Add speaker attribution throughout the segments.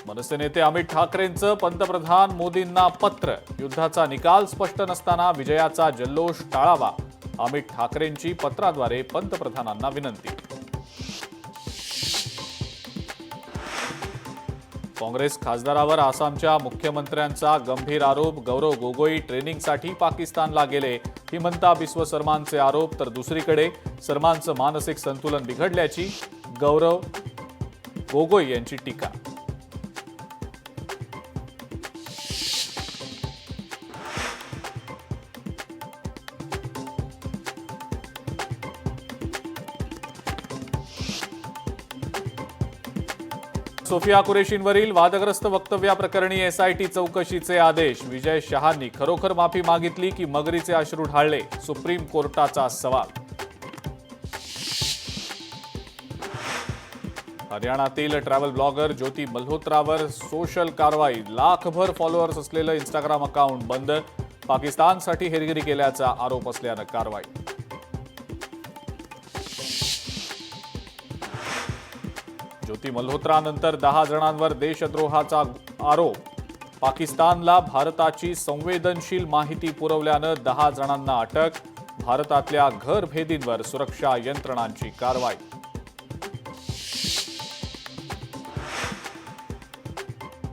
Speaker 1: मनसे नेते अमित ठाकरेंचं पंतप्रधान मोदींना पत्र। युद्धाचा निकाल स्पष्ट नसताना विजयाचा जल्लोष टाळावा, अमित ठाकरेंची पत्राद्वारे पंतप्रधानांना विनंती। काँग्रेस खासदारावर आसामच्या मुख्यमंत्र्यांचा गंभीर आरोप। गौरव गोगोई ट्रेनिंगसाठी पाकिस्तानला गेले, हिमंता बिस्व सर्मांचे आरोप। तर दुसरीकडे सर्मांचं मानसिक संतुलन बिघडल्याची गौरव गोगोई यांची टीका। सोफिया कुरेशींवरील वादग्रस्त वक्तव्याप्रकरणी एसआयटी चौकशीचे आदेश। विजय शहांनी खरोखर माफी मागितली की मगरीचे अश्रू ढाळले, सुप्रीम कोर्टाचा सवाल। हरियाणातील ट्रॅव्हल ब्लॉगर ज्योती मल्होत्रावर सोशल कारवाई। लाखभर फॉलोअर्स असलेलं इंस्टाग्राम अकाउंट बंद, पाकिस्तानसाठी हेरगिरी केल्याचा आरोप असल्यानं कारवाई। ज्योती मल्होत्रानंतर 10 जणांवर देशद्रोहाचा आरोप। पाकिस्तानला भारताची संवेदनशील माहिती पुरवल्यानं 10 जणांना अटक। भारतातल्या घरभेदींवर सुरक्षा यंत्रणांची कारवाई।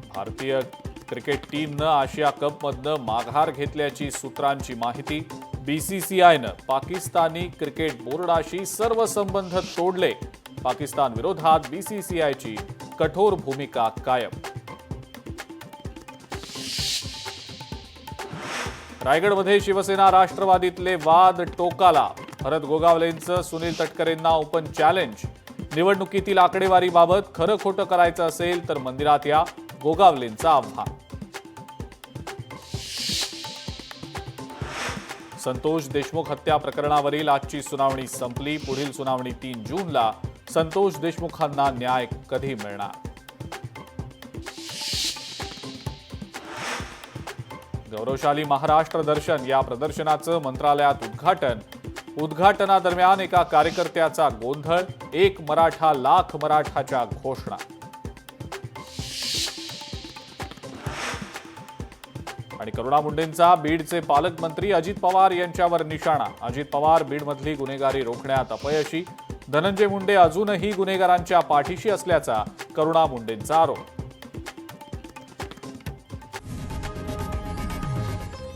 Speaker 1: भारतीय क्रिकेट टीमनं आशिया कपमधनं माघार घेतल्याची सूत्रांची माहिती। बीसीसीआयनं पाकिस्तानी क्रिकेट बोर्डाशी सर्व संबंध तोडले, पाकिस्तान विरोधात बीसीसीआयची कठोर भूमिका कायम। रायगडमध्ये शिवसेना राष्ट्रवादीतले वाद टोकाला। भरत गोगावलेंचं सुनील तटकरेंना ओपन चॅलेंज। निवडणुकीतील आकडेवारीबाबत खरं खोटं करायचं असेल तर मंदिरात या, गोगावलेंचं आव्हान। संतोष देशमुख हत्या प्रकरणावरील आजची सुनावणी संपली। पुढील सुनावणी 3 जूनला। संतोष देशमुखांना न्याय कधी मिळणार? गौरवशाली महाराष्ट्र दर्शन या प्रदर्शनाचं मंत्रालयात उद्घाटन। उद्घाटनादरम्यान एका कार्यकर्त्याचा गोंधळ। एक मराठा लाख मराठाच्या घोषणा। आणि करुणा मुंडेंचा बीडचे पालकमंत्री अजित पवार यांच्यावर निशाणा। अजित पवार बीडमधली गुन्हेगारी रोखण्यात अपयशी। धनंजय मुंडे अजूनही गुन्हेगारांच्या पाठीशी असल्याचा करुणा मुंडेंचा आरोप।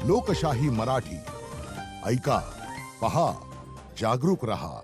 Speaker 2: लोकशाही मराठी ऐका, पहा, जागरूक रहा।